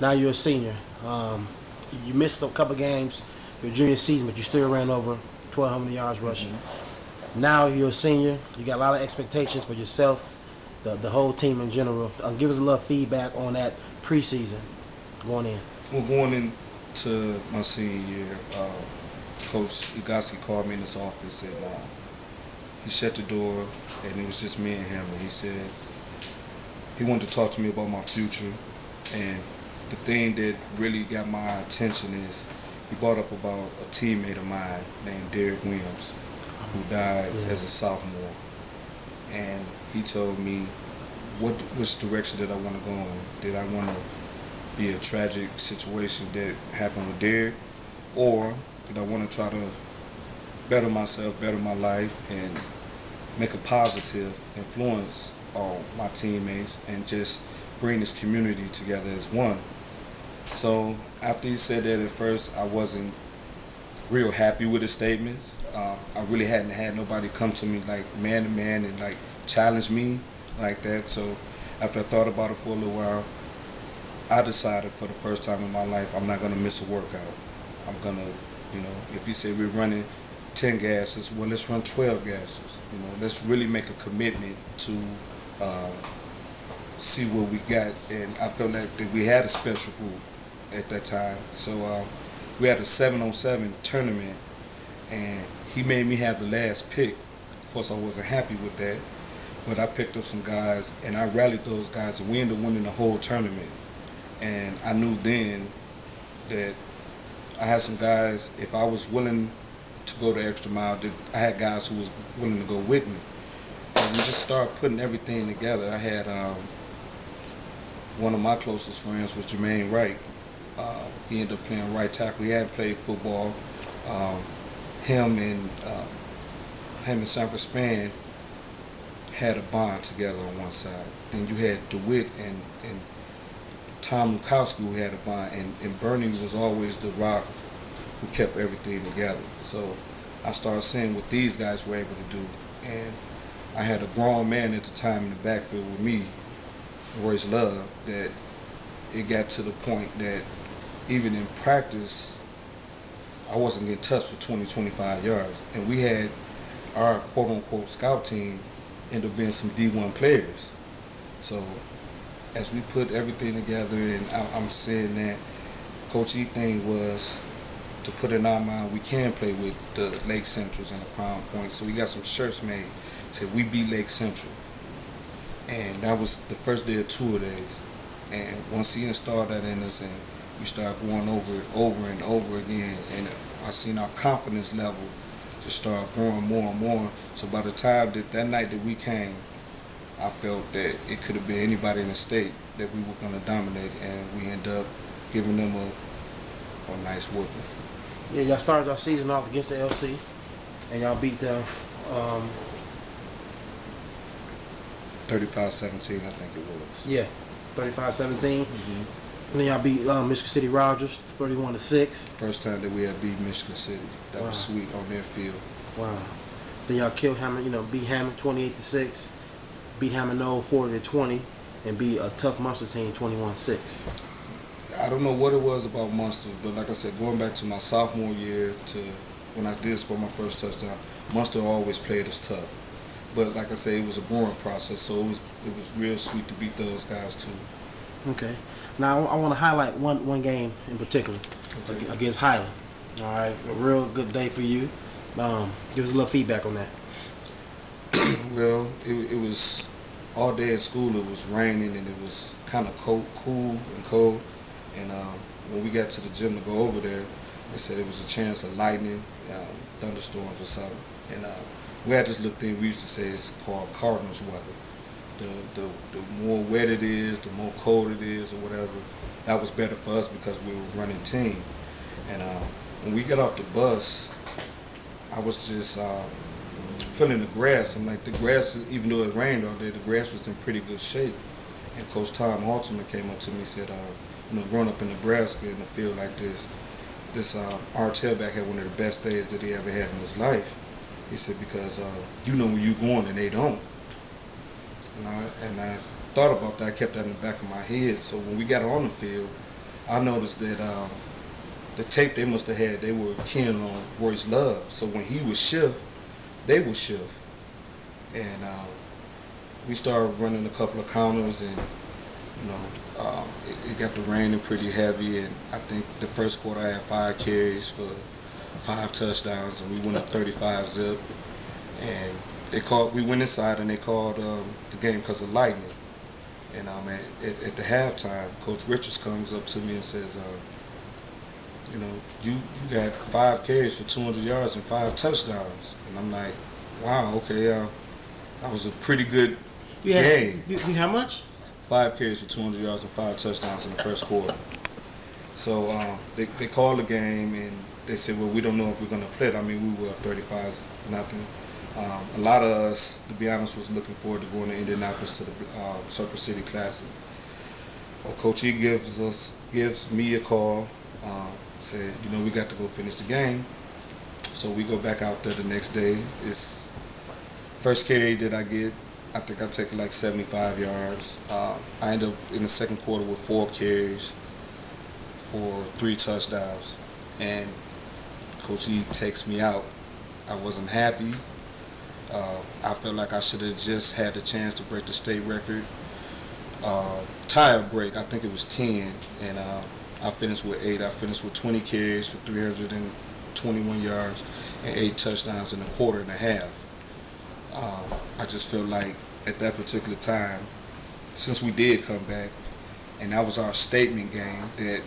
Now you're a senior. You missed a couple games your junior season, but you still ran over 1,200 yards rushing. Now you're a senior. You got a lot of expectations for yourself, the whole team in general. Give us a little feedback on that preseason going in. Well, going into my senior year, Coach Igasi called me in his office and he shut the door and it was just me and him. And he said he wanted to talk to me about my future. And the thing that really got my attention is he brought up about a teammate of mine named Derek Williams, who died as a sophomore. And he told me which direction did I want to go in. Did I want to be a tragic situation that happened with Derek, or did I want to try to better myself, better my life, and make a positive influence on my teammates and just bring this community together as one. So after he said that, at first I wasn't real happy with his statements. I really hadn't had nobody come to me like man to man and like challenge me like that. So after I thought about it for a little while, I decided for the first time in my life I'm not gonna miss a workout. I'm gonna, if you say we're running 10 gases, well, let's run 12 gases. Let's really make a commitment to see what we got. And I felt like that we had a special group at that time. So we had a 7-on-7 tournament, and he made me have the last pick. Of course, I wasn't happy with that, but I picked up some guys, and I rallied those guys, and we ended up winning the whole tournament. And I knew then that I had some guys, if I was willing to go the extra mile, that I had guys who was willing to go with me. And we just started putting everything together. I had one of my closest friends was Jermaine Wright. He ended up playing right tackle. He hadn't played football. Him and Sanford Span had a bond together on one side. Then you had DeWitt and Tom Lukowski, who had a bond, and Bernie was always the rock who kept everything together. So I started seeing what these guys were able to do, and I had a grown man at the time in the backfield with me, Royce Love, that it got to the point that even in practice I wasn't getting touched for 20-25 yards, and we had our quote-unquote scout team end up being some D1 players. So as we put everything together, and I'm saying that Coach E thing was to put in our mind we can play with the Lake Centrals and the Crown Point. So we got some shirts made, said we beat Lake Central. And that was the first day of 2 days. And once he installed that in us, and we started going over it over and over again, and I seen our confidence level just start growing more and more. So by the time that night that we came, I felt that it could have been anybody in the state that we were going to dominate, and we ended up giving them a nice whooping. Yeah, y'all started our season off against the LC, and y'all beat them 35-17, I think it was. Yeah, 35-17. And then y'all beat Michigan City Rogers 31-6. First time that we had beat Michigan City. That was sweet on their field. Wow. Then y'all killed Hammond, beat Hammond 28-6, beat Hammond 40-20, and beat a tough Munster team 21-6. I don't know what it was about Munster, but like I said, going back to my sophomore year to when I did score my first touchdown, Munster always played us tough. But like I said, it was a growing process, so it was real sweet to beat those guys too. Okay. Now I want to highlight one game in particular, against Highland. All right, a real good day for you. Give us a little feedback on that. Well, it was all day at school. It was raining and it was kind of cool and cold. And when we got to the gym to go over there, they said it was a chance of lightning, thunderstorms or something. And we had this little thing we used to say, it's called Cardinals weather. The more wet it is, the more cold it is or whatever, that was better for us because we were running team. And when we got off the bus, I was just feeling the grass. I'm like, the grass, even though it rained all day, the grass was in pretty good shape. And Coach Tom Halterman came up to me and said, growing up in Nebraska in a field like this our tailback had one of the best days that he ever had in his life. He said, because you know where you're going and they don't. And I thought about that. I kept that in the back of my head. So when we got on the field, I noticed that the tape they must have had, they were keying on Royce Love. So when he would shift, they would shift. And we started running a couple of counters, and it got to raining pretty heavy. And I think the first quarter I had 5 carries for 5 touchdowns, and we went up 35 zip. And we went inside, and they called the game because of lightning. And at the halftime, Coach Richards comes up to me and says, you got 5 carries for 200 yards and 5 touchdowns. And I'm like, wow, okay, that was a pretty good game. How much? 5 carries for 200 yards and 5 touchdowns in the first quarter. So they called the game, and they said, well, we don't know if we're going to play it. I mean, we were up 35-0. A lot of us, to be honest, was looking forward to going to Indianapolis to the Circle City Classic. Well, Coach E gives me a call, said, we got to go finish the game. So we go back out there the next day. It's first carry that I get, I think I take like 75 yards. I end up in the second quarter with 4 carries for 3 touchdowns. And Coach E takes me out. I wasn't happy. I felt like I should have just had the chance to break the state record. Tire break, I think it was 10, and I finished with 8. I finished with 20 carries for 321 yards and 8 touchdowns in a quarter and a half. I just felt like at that particular time, since we did come back, and that was our statement game, that